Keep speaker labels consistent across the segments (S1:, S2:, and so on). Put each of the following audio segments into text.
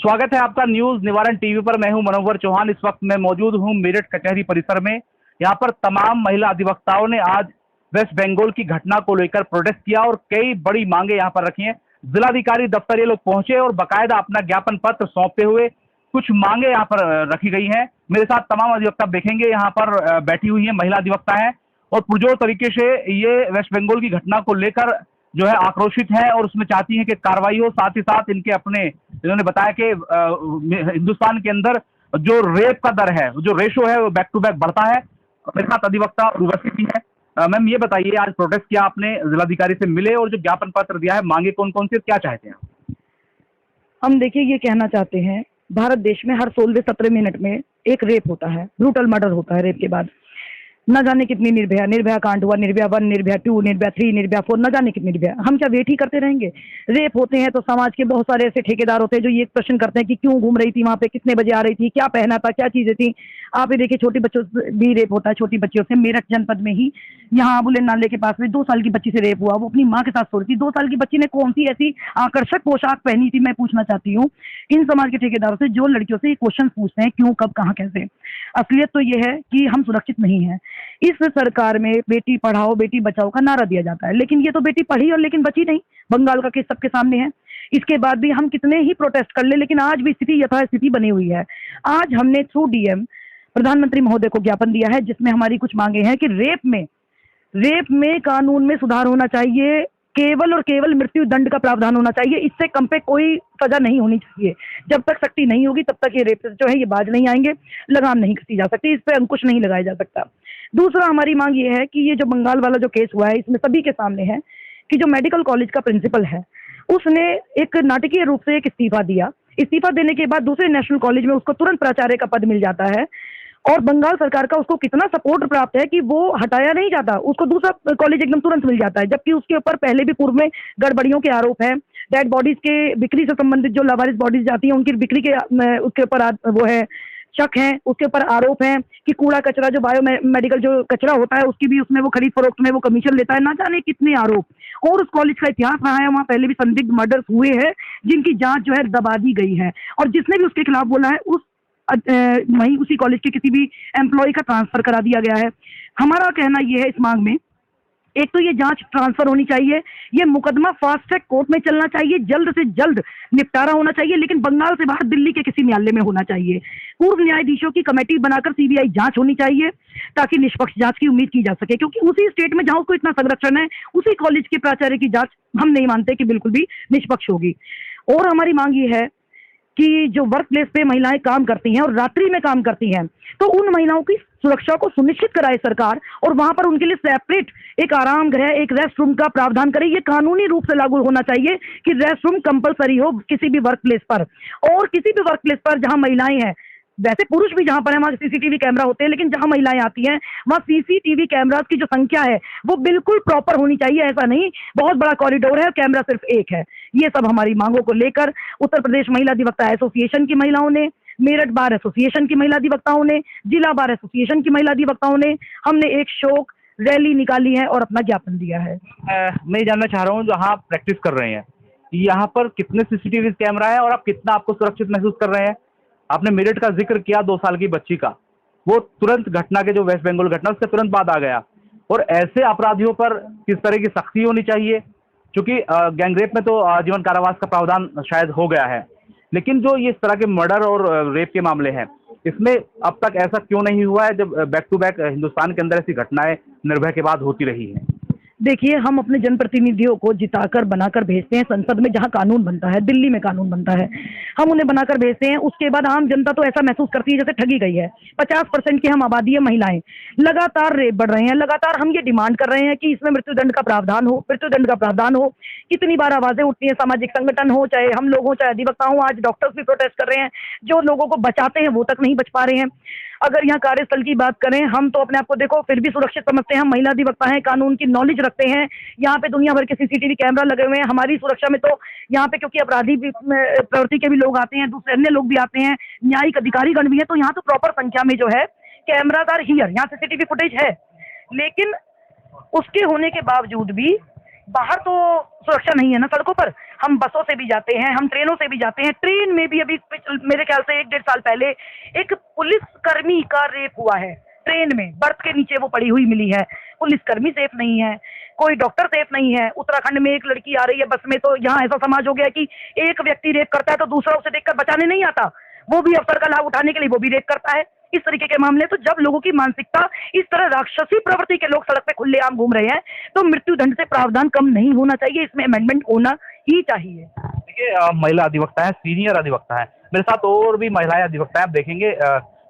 S1: स्वागत है आपका न्यूज निवारण टीवी पर। मैं हूं मनोहर चौहान। इस वक्त मैं मौजूद हूं मेरठ कचहरी परिसर में। यहां पर तमाम महिला अधिवक्ताओं ने आज वेस्ट बंगाल की घटना को लेकर प्रोटेस्ट किया और कई बड़ी मांगे यहां पर रखी हैं। जिलाधिकारी दफ्तर ये लोग पहुंचे और बाकायदा अपना ज्ञापन पत्र सौंपते हुए कुछ मांगे यहाँ पर रखी गई हैं। मेरे साथ तमाम अधिवक्ता देखेंगे, यहाँ पर बैठी हुई है महिला अधिवक्ता है और पुरजोर तरीके से ये वेस्ट बंगाल की घटना को लेकर जो है आक्रोशित है और उसमें चाहती है कि कार्रवाई हो। साथ ही साथ इनके अपने इन्होंने बताया कि हिंदुस्तान के अंदर जो रेप का दर है, जो रेशो है, वो बैक टू बैक बढ़ता है। मेरे साथ अधिवक्ता उर्वशी भी है। मैम, ये बताइए, आज प्रोटेस्ट किया आपने, जिलाधिकारी से मिले और जो ज्ञापन पत्र दिया है, मांगे कौन कौन सी, क्या चाहते हैं?
S2: हम देखिए ये कहना चाहते हैं, भारत देश में हर 16-17 मिनट में एक रेप होता है, ब्रूटल मर्डर होता है। रेप के बाद न जाने कितनी निर्भया कांड हुआ, निर्भया 1, निर्भया 2, निर्भया 3, निर्भया 4, न जाने कितनी निर्भया। हम क्या वेट ही करते रहेंगे? रेप होते हैं तो समाज के बहुत सारे ऐसे ठेकेदार होते हैं जो ये प्रश्न करते हैं कि क्यों घूम रही थी वहां पे, कितने बजे आ रही थी, क्या पहना था, क्या चीजें थी। आप ये देखिए, छोटी बच्चों से भी रेप होता है, छोटी बच्चियों से। मेरठ जनपद में ही यहाँ बुलेन नाले के पास में 2 साल की बच्ची से रेप हुआ। वो अपनी माँ के साथ सो रही थी। 2 साल की बच्ची ने कौन सी ऐसी आकर्षक पोशाक पहनी थी? मैं पूछना चाहती हूँ इन समाज के ठेकेदारों से जो लड़कियों से क्वेश्चन पूछते हैं, क्यों, कब, कहाँ, कैसे। असलियत तो ये है कि हम सुरक्षित नहीं है। इस सरकार में बेटी पढ़ाओ बेटी बचाओ का नारा दिया जाता है, लेकिन ये तो बेटी पढ़ी और लेकिन बची नहीं। बंगाल का केस सबके सामने है। इसके बाद भी हम कितने ही प्रोटेस्ट कर ले, लेकिन आज भी स्थिति यथास्थिति बनी हुई है। आज हमने थ्रू डीएम प्रधानमंत्री महोदय को ज्ञापन दिया है, जिसमें हमारी कुछ मांगे हैं कि रेप में कानून में सुधार होना चाहिए। केवल और केवल मृत्यु दंड का प्रावधान होना चाहिए। इससे कम पे कोई सजा नहीं होनी चाहिए। जब तक सख्ती नहीं होगी तब तक ये रेप जो है ये बाज नहीं आएंगे, लगाम नहीं कसी जा सकती, इस पे अंकुश नहीं लगाया जा सकता। दूसरा हमारी मांग ये है कि ये जो बंगाल वाला जो केस हुआ है, इसमें सभी के सामने है कि जो मेडिकल कॉलेज का प्रिंसिपल है उसने एक नाटकीय रूप से एक इस्तीफा दिया। इस्तीफा देने के बाद दूसरे नेशनल कॉलेज में उसको तुरंत प्राचार्य का पद मिल जाता है और बंगाल सरकार का उसको कितना सपोर्ट प्राप्त है कि वो हटाया नहीं जाता, उसको दूसरा कॉलेज एकदम तुरंत मिल जाता है। जबकि उसके ऊपर पहले भी पूर्व में गड़बड़ियों के आरोप हैं। डेड बॉडीज के बिक्री से संबंधित जो लावारिस बॉडीज जाती हैं उनकी बिक्री के उसके ऊपर वो है शक है, उसके ऊपर आरोप है कि कूड़ा कचरा जो बायो मेडिकल जो कचरा होता है उसकी भी उसमें वो खरीद फरोख्त में वो कमीशन लेता है। ना जाने कितने आरोप। और उस कॉलेज का इतिहास रहा है, वहाँ पहले भी संदिग्ध मर्डर्स हुए हैं जिनकी जांच जो है दबा दी गई है। और जिसने भी उसके खिलाफ बोला है वहीं उसी कॉलेज के किसी भी एम्प्लॉय का ट्रांसफर करा दिया गया है। हमारा कहना यह है इस मांग में, एक तो ये जांच ट्रांसफर होनी चाहिए, ये मुकदमा फास्ट ट्रैक कोर्ट में चलना चाहिए, जल्द से जल्द निपटारा होना चाहिए, लेकिन बंगाल से बाहर दिल्ली के किसी न्यायालय में होना चाहिए। पूर्व न्यायाधीशों की कमेटी बनाकर सीबीआई जांच होनी चाहिए ताकि निष्पक्ष जांच की उम्मीद की जा सके, क्योंकि उसी स्टेट में जहां उसको इतना संरक्षण है उसी कॉलेज के प्राचार्य की जांच हम नहीं मानते कि बिल्कुल भी निष्पक्ष होगी। और हमारी मांग ये है कि जो वर्क प्लेस पे महिलाएं काम करती हैं और रात्रि में काम करती हैं, तो उन महिलाओं की सुरक्षा को सुनिश्चित कराए सरकार और वहां पर उनके लिए सेपरेट एक आराम गृह, एक रेस्ट रूम का प्रावधान करे। ये कानूनी रूप से लागू होना चाहिए कि रेस्ट रूम कंपलसरी हो किसी भी वर्क प्लेस पर। और किसी भी वर्क प्लेस पर जहां महिलाएं हैं, वैसे पुरुष भी जहां पर है वहां सीसीटीवी कैमरा होते हैं, लेकिन जहां महिलाएं आती हैं वहां सीसीटीवी कैमरास की जो संख्या है वो बिल्कुल प्रॉपर होनी चाहिए। ऐसा नहीं बहुत बड़ा कॉरिडोर है और कैमरा सिर्फ एक है। ये सब हमारी मांगों को लेकर उत्तर प्रदेश महिला अधिवक्ता एसोसिएशन की महिलाओं ने, मेरठ बार एसोसिएशन की महिला अधिवक्ताओं ने, जिला बार एसोसिएशन की महिला अधिवक्ताओं ने, हमने एक शोक रैली निकाली है और अपना ज्ञापन दिया है।
S1: मैं जानना चाह रहा हूँ, जहाँ आप प्रैक्टिस कर रहे हैं यहाँ पर कितने सीसीटीवी कैमरा है और आप कितना आपको सुरक्षित महसूस कर रहे हैं? आपने मेरठ का जिक्र किया 2 साल की बच्ची का, वो तुरंत घटना के जो वेस्ट बंगाल घटना उसके तुरंत बाद आ गया। और ऐसे अपराधियों पर किस तरह की सख्ती होनी चाहिए, क्योंकि गैंगरेप में तो आजीवन कारावास का प्रावधान शायद हो गया है, लेकिन जो ये इस तरह के मर्डर और रेप के मामले हैं इसमें अब तक ऐसा क्यों नहीं हुआ है, जब बैक टू बैक हिंदुस्तान के अंदर ऐसी घटनाएं निर्भया के बाद होती रही हैं?
S2: देखिए, हम अपने जनप्रतिनिधियों को जिताकर बनाकर भेजते हैं संसद में जहां कानून बनता है, दिल्ली में कानून बनता है, हम उन्हें बनाकर भेजते हैं। उसके बाद आम जनता तो ऐसा महसूस करती है जैसे ठगी गई है। 50% की हम आबादी है महिलाएं, लगातार रेप बढ़ रहे हैं। लगातार हम ये डिमांड कर रहे हैं कि इसमें मृत्युदंड का प्रावधान हो, मृत्युदंड का प्रावधान हो। कितनी बार आवाजें उठती हैं, सामाजिक संगठन हो, चाहे हम लोग हो, चाहे अधिवक्ता हो, आज डॉक्टर्स भी प्रोटेस्ट कर रहे हैं। जो लोगों को बचाते हैं वो तक नहीं बच पा रहे हैं। अगर यहाँ कार्यस्थल की बात करें, हम तो अपने आप को देखो फिर भी सुरक्षित समझते हैं। हम महिला अधिवक्ता हैं, कानून की नॉलेज रखते हैं। यहाँ पे दुनिया भर के सीसीटीवी कैमरा लगे हुए हैं। हमारी सुरक्षा में तो यहाँ पे क्योंकि अपराधी प्रवृत्ति के भी लोग आते हैं, दूसरे अन्य लोग भी आते हैं, न्यायिक अधिकारीगण भी है, तो यहाँ तो प्रॉपर संख्या में जो है कैमरादार हियर, यहाँ सीसीटीवी फुटेज है। लेकिन उसके होने के बावजूद भी बाहर तो सुरक्षा नहीं है ना सड़कों पर। हम बसों से भी जाते हैं, हम ट्रेनों से भी जाते हैं। ट्रेन में भी अभी मेरे ख्याल से 1-1.5 साल पहले एक पुलिसकर्मी का रेप हुआ है। ट्रेन में बर्थ के नीचे वो पड़ी हुई मिली है। पुलिसकर्मी सेफ नहीं है, कोई डॉक्टर सेफ नहीं है। उत्तराखंड में एक लड़की आ रही है बस में, तो यहाँ ऐसा समाज हो गया है कि एक व्यक्ति रेप करता है तो दूसरा उसे देखकर बचाने नहीं आता, वो भी अवसर का लाभ उठाने के लिए वो भी रेप करता है। इस तरीके के मामले, तो जब लोगों की मानसिकता इस तरह राक्षसी प्रवृत्ति के लोग सड़क पे खुलेआम घूम रहे हैं, तो मृत्यु दंड से प्रावधान कम नहीं होना चाहिए, इसमें अमेंडमेंट होना ही चाहिए।
S1: देखिए, महिला अधिवक्ता है, सीनियर अधिवक्ता है, मेरे साथ और भी महिलाएं अधिवक्ता है। आप देखेंगे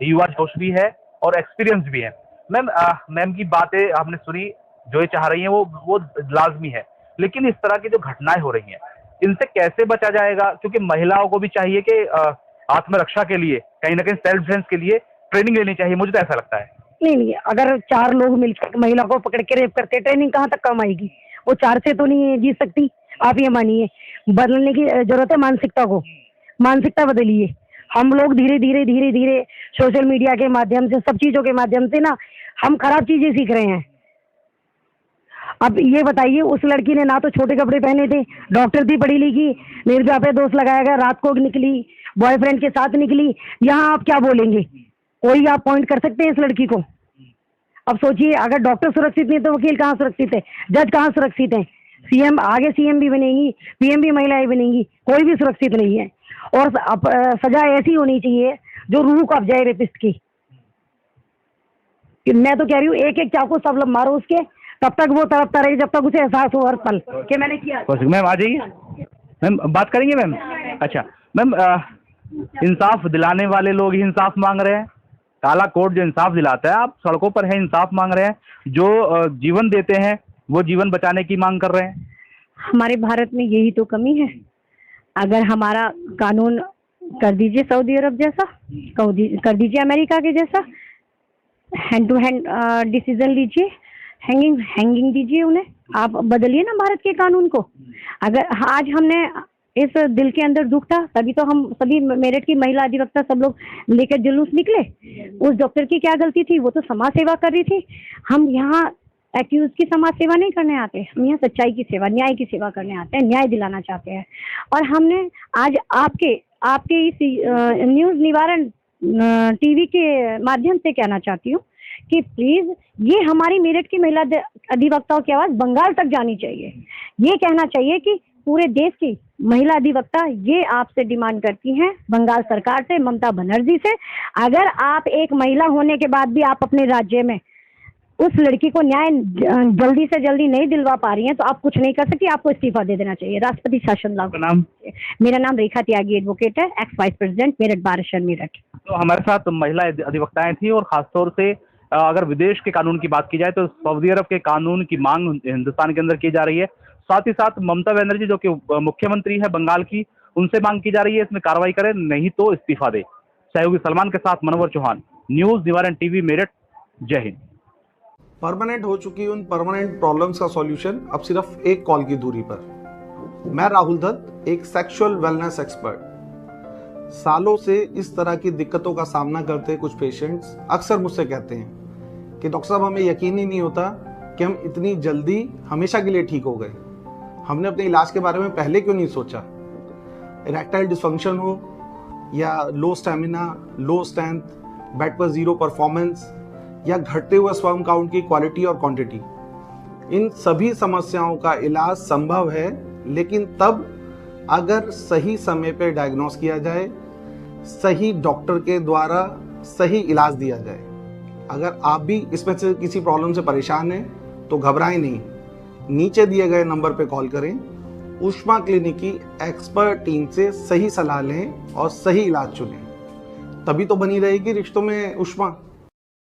S1: युवा जोश भी है और एक्सपीरियंस भी है। मैम की बातें आपने सुनी, जो ये चाह रही हैं वो लाजमी है, लेकिन इस तरह की जो घटनाएं हो रही हैं इनसे कैसे बचा जाएगा? क्योंकि महिलाओं को भी चाहिए कि आत्मरक्षा के लिए, कहीं ना कहीं सेल्फ डिफेंस के लिए ट्रेनिंग लेनी चाहिए, मुझे तो ऐसा लगता है।
S2: नहीं, अगर 4 लोग मिलकर महिला को पकड़ के रेप करते, ट्रेनिंग कहाँ तक काम आएगी? वो 4 से तो नहीं जीत सकती। आप ये मानिए, बदलने की जरूरत है मानसिकता को। मानसिकता बदलिए। हम लोग धीरे धीरे सोशल मीडिया के माध्यम से, सब चीजों के माध्यम से ना, हम खराब चीजें सीख रहे हैं। अब ये बताइए, उस लड़की ने ना तो छोटे कपड़े पहने थे, डॉक्टर थी, पढ़ी लिखी, निर्भया पे दोष लगाया गया, रात को निकली, बॉयफ्रेंड के साथ निकली। यहाँ आप क्या बोलेंगे? कोई आप पॉइंट कर सकते हैं इस लड़की को? अब सोचिए, अगर डॉक्टर सुरक्षित नहीं तो वकील कहाँ सुरक्षित है, जज कहाँ सुरक्षित है? सीएम, आगे सीएम भी बनेंगी, पीएम भी महिलाएं बनेंगी, कोई भी सुरक्षित नहीं है। और सजा ऐसी होनी चाहिए जो रूह कांप जाए रेपिस्ट की। मैं तो कह रही हूँ, एक चाकू सब लोग मारो उसके, तब तक वो तड़पता रहे जब तक उसे एहसास हो हर पल कि मैंने किया।
S1: मैम आ जाइए, मैम बात करेंगे मैम। अच्छा मैम, इंसाफ दिलाने वाले लोग ही इंसाफ मांग रहे हैं। काला कोर्ट जो इंसाफ दिलाता है, आप सड़कों पर है इंसाफ मांग रहे हैं। जो जीवन देते हैं वो जीवन बचाने की मांग कर रहे हैं।
S3: हमारे भारत में यही तो कमी है। अगर हमारा कानून कर दीजिए सऊदी अरब जैसा, कर दीजिए अमेरिका के जैसा, हैंड टू हैंड डिसीजन लीजिए, हैंगिंग दीजिए उन्हें, आप बदलिए ना भारत के कानून को। अगर आज हमने इस दिल के अंदर दुख था, तभी तो हम सभी मेरठ की महिला अधिवक्ता सब लोग लेकर जुलूस निकले। उस डॉक्टर की क्या गलती थी? वो तो समाज सेवा कर रही थी। हम यहाँ एक्यूज की समाज सेवा नहीं करने आते, हम यहाँ सच्चाई की सेवा, न्याय की सेवा करने आते हैं, न्याय दिलाना चाहते हैं। और हमने आज आपके इस न्यूज निवारण टीवी के माध्यम से कहना चाहती हूँ कि प्लीज ये हमारी मेरठ की महिला अधिवक्ताओं की आवाज बंगाल तक जानी चाहिए। ये कहना चाहिए कि पूरे देश की महिला अधिवक्ता ये आपसे डिमांड करती हैं, बंगाल सरकार से, ममता बनर्जी से, अगर आप एक महिला होने के बाद भी आप अपने राज्य में उस लड़की को न्याय जल्दी से जल्दी नहीं दिलवा पा रही हैं, तो आप कुछ नहीं कर सकती, आपको इस्तीफा दे देना चाहिए। राष्ट्रपति शासन लागू।
S1: नाम?
S3: मेरा नाम रेखा त्यागी एडवोकेट है, x vice president Meerut bar association Meerut.
S1: तो हमारे साथ महिला अधिवक्ताएं थी, और खासतौर से अगर विदेश के कानून की बात की जाए तो सऊदी अरब के कानून की मांग हिंदुस्तान के अंदर की जा रही है। साथ ही साथ ममता बनर्जी जो कि मुख्यमंत्री है बंगाल की, उनसे मांग की जा रही है इसमें कार्रवाई करें, नहीं तो इस्तीफा दे। सहयोगी सलमान के साथ मनोहर चौहान, न्यूज निवारण टीवी मेरठ। जय हिंद।
S4: परमानेंट हो चुकी उन परमानेंट प्रॉब्लम्स का सॉल्यूशन अब सिर्फ एक कॉल की दूरी पर। मैं राहुल दत्त, एक सेक्सुअल वेलनेस एक्सपर्ट। सालों से इस तरह की दिक्कतों का सामना करते कुछ पेशेंट्स अक्सर मुझसे कहते हैं कि डॉक्टर साहब, हमें यकीन ही नहीं होता कि हम इतनी जल्दी हमेशा के लिए ठीक हो गए। हमने अपने इलाज के बारे में पहले क्यों नहीं सोचा। इरेक्टाइल डिसफंक्शन हो या लो स्टेमिना, लो स्ट्रेंथ, बेड पर जीरो परफॉर्मेंस या घटते हुए स्पर्म काउंट की क्वालिटी और क्वांटिटी, इन सभी समस्याओं का इलाज संभव है, लेकिन तब अगर सही समय पर डायग्नोस किया जाए, सही डॉक्टर के द्वारा सही इलाज दिया जाए। अगर आप भी इसमें से किसी प्रॉब्लम से परेशान हैं तो घबराएं नहीं, नीचे दिए गए नंबर पर कॉल करें। उष्मा क्लिनिक की एक्सपर्ट टीम से सही सलाह लें और सही इलाज चुनें, तभी तो बनी रहेगी रिश्तों में उष्मा।